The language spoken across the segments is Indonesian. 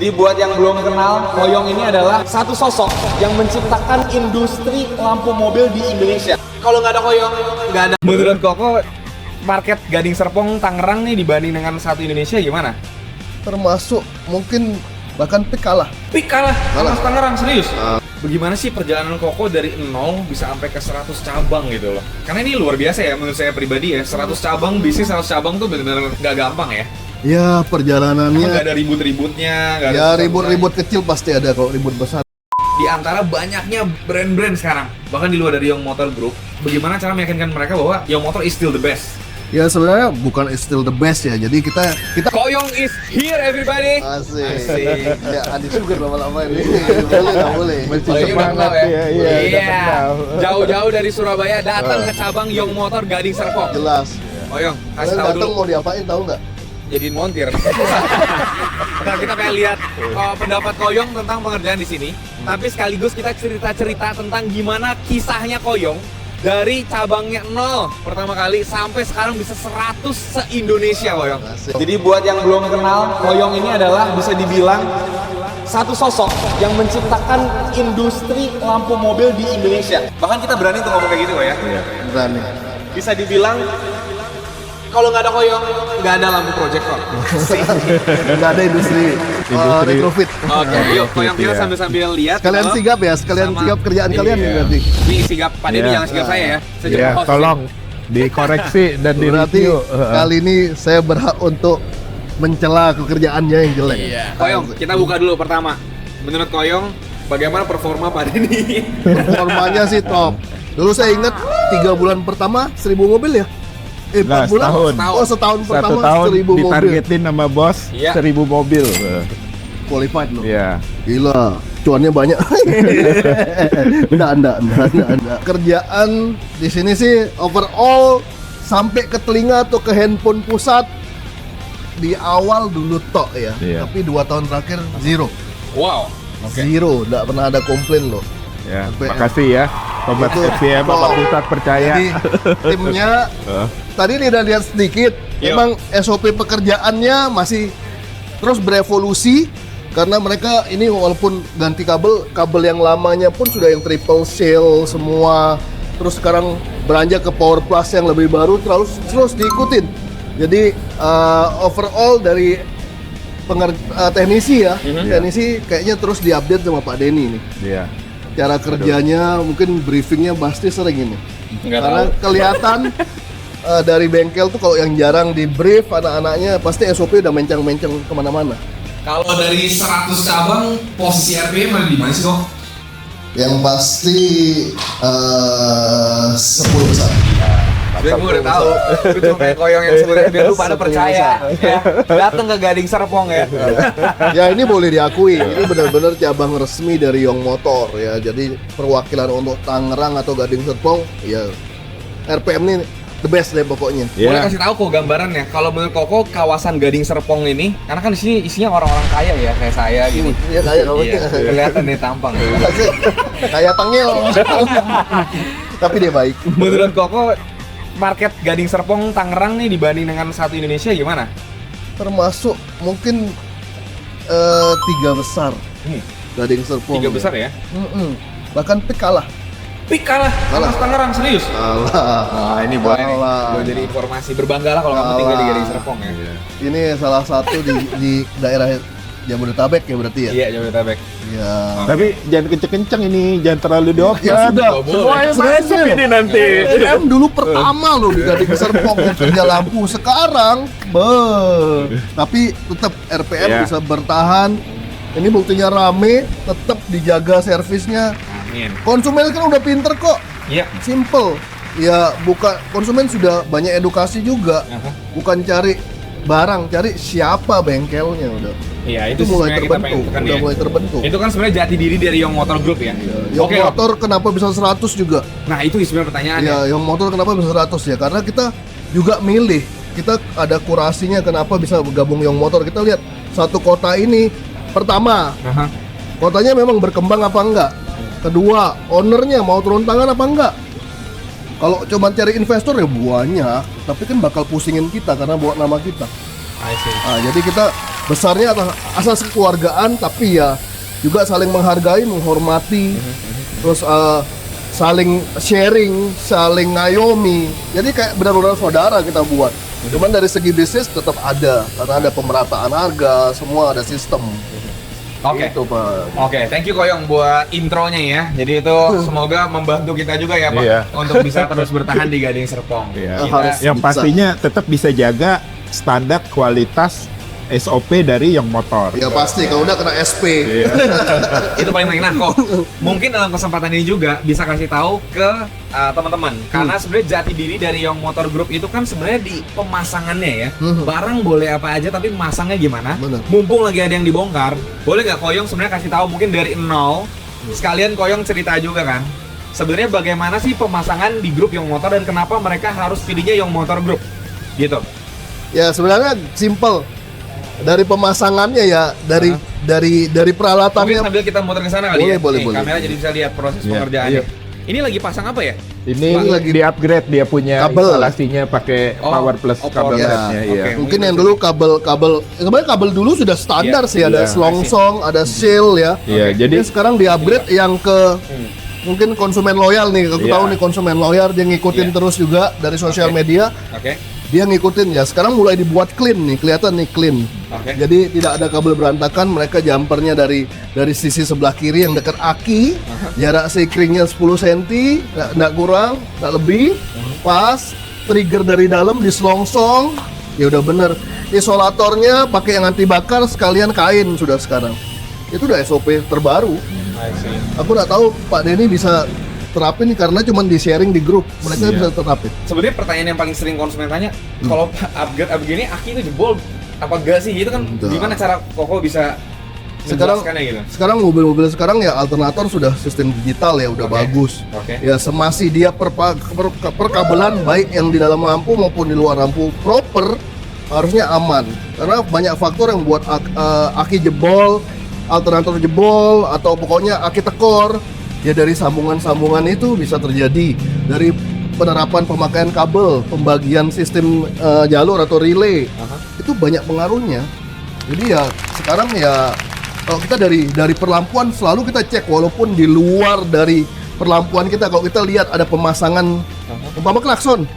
Jadi buat yang belum kenal, Koyong ini adalah satu sosok yang menciptakan industri lampu mobil di Indonesia. Kalau nggak ada Koyong, nggak ada. Menurut Koko, market Gading Serpong Tangerang nih dibanding dengan satu Indonesia gimana? Termasuk mungkin bahkan PIK kalah. PIK kalah sama Tangerang, serius? Bagaimana sih perjalanan Koko dari 0 bisa sampai ke 100 cabang gitu loh? Karena ini luar biasa ya menurut saya pribadi ya. 100 cabang, bisnis 100 cabang tuh benar-benar nggak gampang ya. Ya perjalanannya Nggak ada ribut-ributnya, nggak ada ya susah-susahnya. ribut-ribut kecil pasti ada, kalau ribut besar. Di antara banyaknya brand-brand sekarang, bahkan di luar dari Young Motor Group, bagaimana cara meyakinkan mereka bahwa Young Motor is still the best? Ya sebenarnya bukan still the best ya. Jadi kita Koyong is here everybody. asik. Ya Adi Sugar lama-lama ini. Boleh, boleh. Oh, ini udah kenal ya? Iya, Iya. udah kenal. Jauh-jauh dari Surabaya datang ke cabang Young Motor Gading Serpong. Jelas. Koyong, kasih Kalian tahu datang dulu. mau diapain tahu nggak? Jadiin montir. Nah, kita pengen lihat pendapat Koyong tentang pengerjaan di sini. Tapi sekaligus kita cerita-cerita tentang gimana kisahnya Koyong dari cabangnya 0 pertama kali sampai sekarang bisa 100 se-Indonesia, Koyong. Asik. Jadi buat yang belum kenal, Koyong ini adalah bisa dibilang satu sosok yang menciptakan industri lampu mobil di Indonesia. Bahkan kita berani untuk ngomong kayak gitu, ya. Berani. Bisa dibilang kalau nggak ada Koyong, nggak ada lampu projector. Nggak ada industri retrofit. Oke, yuk Koyong kita Iya. sambil lihat. Kalian Halo. sigap ya, sekalian Sama- sigap kerjaan kalian nih Iya. berarti. Ini sigap, Pak Denny Iya. jangan sigap saya ya. Saya Iya, jadi host. tolong dikoreksi dan Berarti direview. kali ini saya berhak untuk mencela pekerjaannya yang jelek. Iya. Koyong, kita buka dulu pertama. Menurut Koyong, bagaimana performa Pak Denny? Performanya sih top. Dulu saya ingat 3 bulan pertama 1000 mobil ya? 4 Nah, bulan? setahun. Oh setahun Satu pertama tahun 1000 mobil. ditargetin sama bos Iya. 1000 mobil. Qualified loh. Iya. Gila, cuannya banyak. Enggak. Kerjaan di sini sih overall sampai ke telinga atau ke handphone pusat di awal dulu tok ya. Iya. Tapi 2 tahun terakhir zero. Wow. Oke. Zero, enggak pernah ada komplain loh. Ya, Sampai- makasih ya. Sobat Itu FPM top. Bapak Pusat percaya. Jadi timnya tadi udah lihat sedikit, Yuk. emang SOP pekerjaannya masih terus berevolusi karena mereka ini walaupun ganti kabel yang lamanya pun sudah yang triple shell semua, terus sekarang beranjak ke power plus yang lebih baru terus diikutin. Jadi overall dari teknisi ya, teknisi kayaknya terus diupdate sama Pak Denny nih. Iya. Cara kerjanya mungkin briefingnya pasti sering ini. Nggak Karena tahu. kelihatan dari bengkel tuh kalau yang jarang di brief anak-anaknya pasti SOP udah mencang-mencang kemana-mana. Kalau dari 100 cabang, posisi RPM ada di mana sih, Kok? Yang pasti 10 besar. Gue udah tahu. Gue cuma kayak Koyong yang sebenarnya biar lu pada percaya. Ya. Datang ke Gading Serpong ya. Ya ini boleh diakui, ini benar-benar cabang resmi dari Young Motor ya. Jadi perwakilan untuk Tangerang atau Gading Serpong ya RPM ini the best deh pokoknya. Iya. Boleh kasih tahu kok gambarannya. Kalau menurut Koko kawasan Gading Serpong ini, karena kan di sini isinya orang-orang kaya ya kayak saya gini. Iya kayak kamu. Iya, kelihatan nih tampang. Kayak tengil. Tapi dia baik. Menurut Koko, market Gading Serpong Tangerang nih dibanding dengan satu Indonesia gimana? Termasuk mungkin 3 besar Gading Serpong. 3 besar ya? Bahkan PIK kalah. PIK kalah sama Tangerang, serius? Kalah. Nah ini boleh nih. Kalah. Boleh jadi informasi, berbanggalah kalau kamu tinggal di Kalah. Gading Serpong ya. Ini salah satu di daerah Jabodetabek ya berarti ya. Iya, Jabodetabek. Iya. Tapi jangan kenceng-kenceng ini, jangan terlalu diokan. Ya sudah. Nggak boleh. Semuanya masuk ini nanti. RPM dulu pertama loh di Gading Serpong yang kerja lampu. Sekarang, tapi tetap RPM Iya. bisa bertahan. Ini buktinya rame, tetap dijaga servisnya. Amin. Konsumen kan udah pinter kok. Iya. Simple. Ya bukan, konsumen sudah banyak edukasi juga. Aha. Bukan cari barang, cari siapa bengkelnya udah. Iya, Itu itu mulai sebenarnya kita terbentuk, pengen tekan udah ya. mulai terbentuk. Itu kan sebenarnya jati diri dari Young Motor Group ya. Young Oke, Kok. Motor kenapa bisa 100 juga? Nah, itu sebenarnya pertanyaannya. Ya, Young Motor kenapa bisa 100 ya? Karena kita juga milih. Kita ada kurasinya kenapa bisa bergabung Young Motor. Kita lihat satu kota ini, pertama, Aha. kotanya memang berkembang apa enggak? Kedua, ownernya mau turun tangan apa enggak? Kalau cuma cari investor ya banyak, tapi kan bakal pusingin kita karena buat nama kita. I see. Nah, jadi kita besarnya asas kekeluargaan, tapi ya juga saling menghargai, menghormati, terus saling sharing, saling ngayomi. Jadi kayak benar-benar saudara kita buat. Cuman dari segi bisnis tetap ada, karena ada pemerataan harga, semua ada sistem. Oke. Gitu, Pak. Oke, thank you Koyong buat intronya ya. Jadi itu semoga membantu kita juga ya Pak Iya. untuk bisa terus bertahan di Gading Serpong. Iya. Kita- Yang Bisa. pastinya tetap bisa jaga standar kualitas SOP dari Young Motor. Ya pasti, kalau udah kena SP. itu paling penting. Nah kok mungkin dalam kesempatan ini juga bisa kasih tahu ke teman-teman karena sebenarnya jati diri dari Young Motor Group itu kan sebenarnya di pemasangannya ya. Barang boleh apa aja tapi masangnya gimana. Bener. Mumpung lagi ada yang dibongkar, boleh nggak Koyong sebenarnya kasih tahu mungkin dari nol sekalian Koyong cerita juga kan sebenarnya bagaimana sih pemasangan di grup Young Motor dan kenapa mereka harus pilihnya Young Motor Group gitu. Ya sebenarnya simple. Dari pemasangannya ya, dari Mungkin peralatannya. sambil kita muter ke sana kali Boleh, ya. boleh, Nih, boleh. kamera jadi bisa lihat proses Iya, pengerjaannya. iya. Ini lagi pasang apa ya? Ini Ini lagi di upgrade dia punya kabel. instalasinya pakai Oh, Power Plus oh, kabel Power. LED-nya. Ya, Iya. oke. Mungkin yang dulu kabel sebenarnya kabel dulu sudah standar Iya, sih, ada iya. selongsong, ada shield ya. Iya, Jadi jadi sekarang di upgrade yang ke mungkin konsumen loyal nih. Aku Iya. tahu nih konsumen loyal, dia ngikutin Iya. terus juga dari sosial Oke. media. Oke. Dia ngikutin ya. Sekarang mulai dibuat clean nih, kelihatan nih clean. Oke. Jadi tidak ada kabel berantakan. Mereka jumpernya dari sisi sebelah kiri yang dekat aki, jarak sekringnya 10 cm, nggak kurang, nggak lebih, pas. Trigger dari dalam diselongsong, ya udah bener. Isolatornya pakai yang anti bakar sekalian kain sudah sekarang. Itu udah SOP terbaru. I see. Aku nggak tahu Pak Denny bisa terapin karena cuma di sharing di grup. Mereka Iya. bisa terapin. Sebenarnya pertanyaan yang paling sering konsumen tanya, kalau upgrade ini aki itu jebol apa enggak sih? Gitu kan Enggak. gimana cara Koko bisa Sekarang menjelaskannya gitu? sekarang mobil-mobil sekarang ya alternator sudah sistem digital ya udah Oke. bagus. Oke. Ya semasi dia perkabelan baik yang di dalam lampu maupun di luar lampu proper harusnya aman. Karena banyak faktor yang buat aki jebol, alternator jebol atau pokoknya aki tekor. Ya dari sambungan-sambungan itu bisa terjadi dari penerapan pemakaian kabel, pembagian sistem jalur atau relay. Itu banyak pengaruhnya. Jadi ya sekarang ya kalau kita dari perlampuan selalu kita cek walaupun di luar dari perlampuan kita, kalau kita lihat ada pemasangan umpama klakson,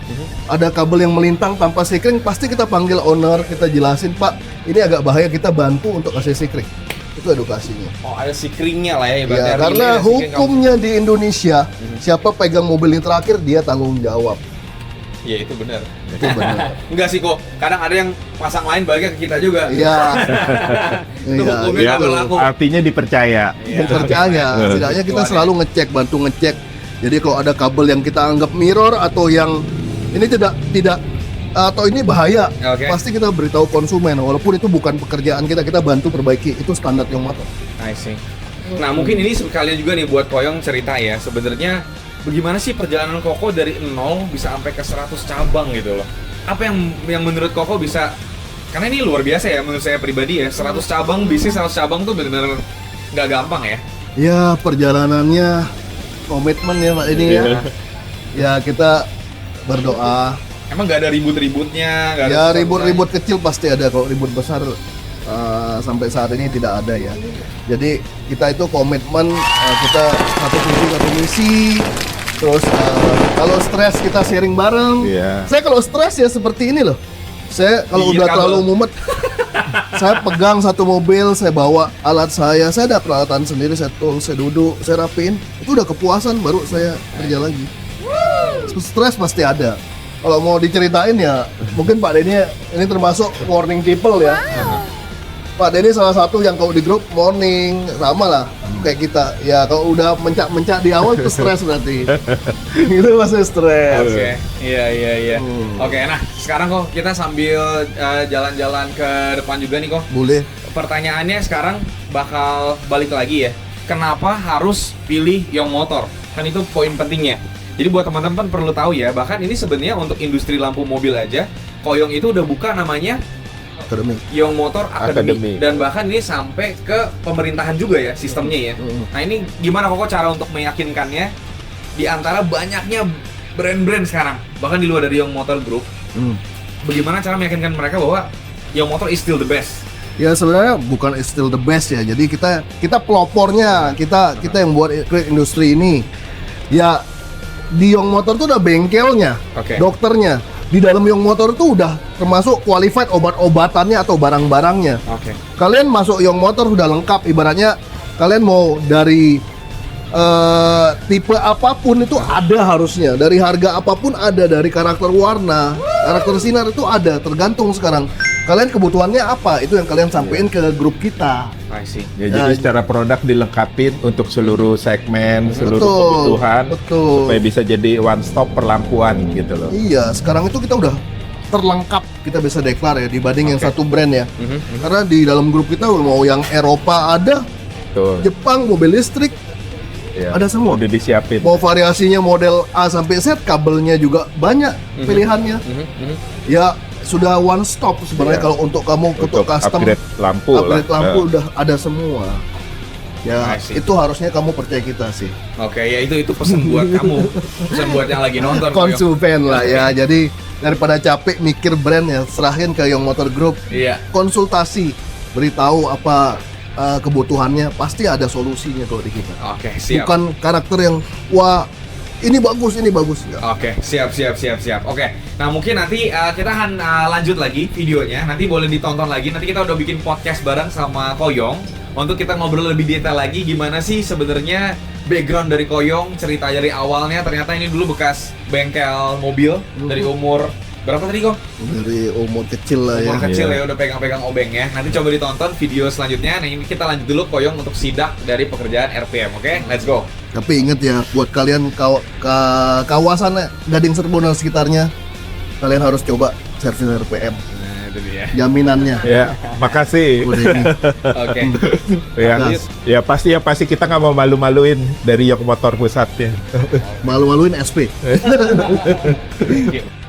ada kabel yang melintang tanpa sikring, pasti kita panggil owner, kita jelasin, Pak, ini agak bahaya, kita bantu untuk kasih sikring. Itu edukasinya. Oh, ada sikringnya lah ya Ya, ibaratnya. karena relay, ada sikring hukumnya di Indonesia, siapa pegang mobil ini terakhir dia tanggung jawab. kamu. Iya, itu benar. Itu benar. Enggak sih kok. Kadang ada yang pasang lain baliknya ke kita juga. Iya. Itu Iya, hukumnya Ya, nggak berlaku. artinya dipercaya. Iya. Percaya, setidaknya kita Keluarnya. selalu ngecek, bantu ngecek. Jadi kalau ada kabel yang kita anggap mirror atau yang ini tidak atau ini bahaya, Oke. pasti kita beritahu konsumen. Walaupun itu bukan pekerjaan kita bantu perbaiki. Itu standar yang motor. I see. Nah, mungkin ini sekalian juga nih buat Koyong cerita ya. Sebenarnya bagaimana sih perjalanan Koko dari 0 bisa sampai ke 100 cabang gitu loh. Apa yang menurut Koko bisa, karena ini luar biasa ya menurut saya pribadi ya. 100 cabang, bisnis 100 cabang tuh benar-benar nggak gampang ya. Ya perjalanannya komitmen ya Pak ini ya. Ya kita berdoa. Emang nggak ada ribut-ributnya, nggak ada Ya susah-susahnya? ribut-ribut kecil pasti ada, kalau ribut besar sampai saat ini tidak ada ya. Jadi kita itu komitmen, kita satu visi satu misi. Terus kalau stres kita sharing bareng. Iya. Saya kalau stres ya seperti ini loh. Saya kalau Gigit udah kabel. terlalu mumet, saya pegang satu mobil, saya bawa alat saya ada peralatan sendiri, saya tools, saya duduk, saya rapiin. Itu udah kepuasan, baru saya kerja lagi. Stres pasti ada. Kalau mau diceritain ya, mungkin Pak Denny ini termasuk morning people ya. Pak Denny salah satu yang kalau di grup morning, sama lah kayak kita. Ya kalau udah mencak-mencak di awal itu stres berarti. Itu masih stres. Oke, iya. Hmm. Oke, nah sekarang kok kita sambil jalan-jalan ke depan juga nih kok. Boleh. Pertanyaannya sekarang bakal balik lagi ya. Kenapa harus pilih Young Motor? Kan itu poin pentingnya. Jadi buat teman-teman perlu tahu ya, bahkan ini sebenarnya untuk industri lampu mobil aja, Koyong itu udah buka namanya Akademi. Young Motor Academy. Academy. Dan bahkan ini sampai ke pemerintahan juga ya sistemnya ya. Nah ini gimana Koko cara untuk meyakinkannya di antara banyaknya brand-brand sekarang, bahkan di luar dari Young Motor Group, bagaimana cara meyakinkan mereka bahwa Young Motor is still the best? Ya sebenarnya bukan still the best ya. Jadi kita pelopornya, kita yang buat industri ini. Ya di Young Motor tuh udah bengkelnya, Oke. dokternya. Di dalam Young Motor tuh udah termasuk qualified obat-obatannya atau barang-barangnya. Oke. Kalian masuk Young Motor udah lengkap. Ibaratnya kalian mau dari tipe apapun itu ada harusnya. Dari harga apapun ada. Dari karakter warna, karakter sinar itu ada. Tergantung sekarang kalian kebutuhannya apa, itu yang kalian sampein ke grup kita. I see. Ya, jadi secara produk dilengkapi untuk seluruh segmen, seluruh Betul, kebutuhan, betul. supaya bisa jadi one stop perlampuan gitu loh. Iya, sekarang itu kita udah terlengkap, kita bisa deklar ya dibanding yang Oke. satu brand ya. Karena di dalam grup kita mau yang Eropa ada, Tuh, Jepang mobil listrik ya. ada semua. Udah disiapin. Mau variasinya model A sampai Z, kabelnya juga banyak pilihannya. Ya sudah one stop sebenarnya Iya. kalau untuk kamu untuk custom upgrade lampu upgrade lah. lampu Ya. udah ada semua. Ya I see. itu harusnya kamu percaya kita sih. Oke, ya itu pesan buat kamu. Pesan buat yang lagi nonton. Koyong. Konsumen lah ya. Jadi daripada capek mikir brand ya, serahin ke Young Motor Group. Iya. Konsultasi, beritahu apa kebutuhannya, pasti ada solusinya kalau di kita. Oke, siap. Bukan karakter yang wah ini bagus ya. Oke, siap. Oke, nah mungkin nanti kita akan lanjut lagi videonya. Nanti boleh ditonton lagi. Nanti kita udah bikin podcast bareng sama Koyong untuk kita ngobrol lebih detail lagi gimana sih sebenarnya background dari Koyong, cerita dari awalnya. Ternyata ini dulu bekas bengkel mobil dari umur berapa tadi Kong? Dari umur kecil lah ya. Umur kecil ya udah pegang-pegang obeng ya. Nanti coba ditonton video selanjutnya. Nah ini kita lanjut dulu Koyong untuk sidak dari pekerjaan RPM. Oke, let's go. Tapi inget ya, buat kalian kawasan Gading Serpong dan sekitarnya, kalian harus coba servis RPM. Nah itu dia. Jaminannya. Ya, makasih. Udah ini. Oke. Ya pasti kita nggak mau malu-maluin dari Young Motor pusatnya. Malu-maluin SP. Thank you.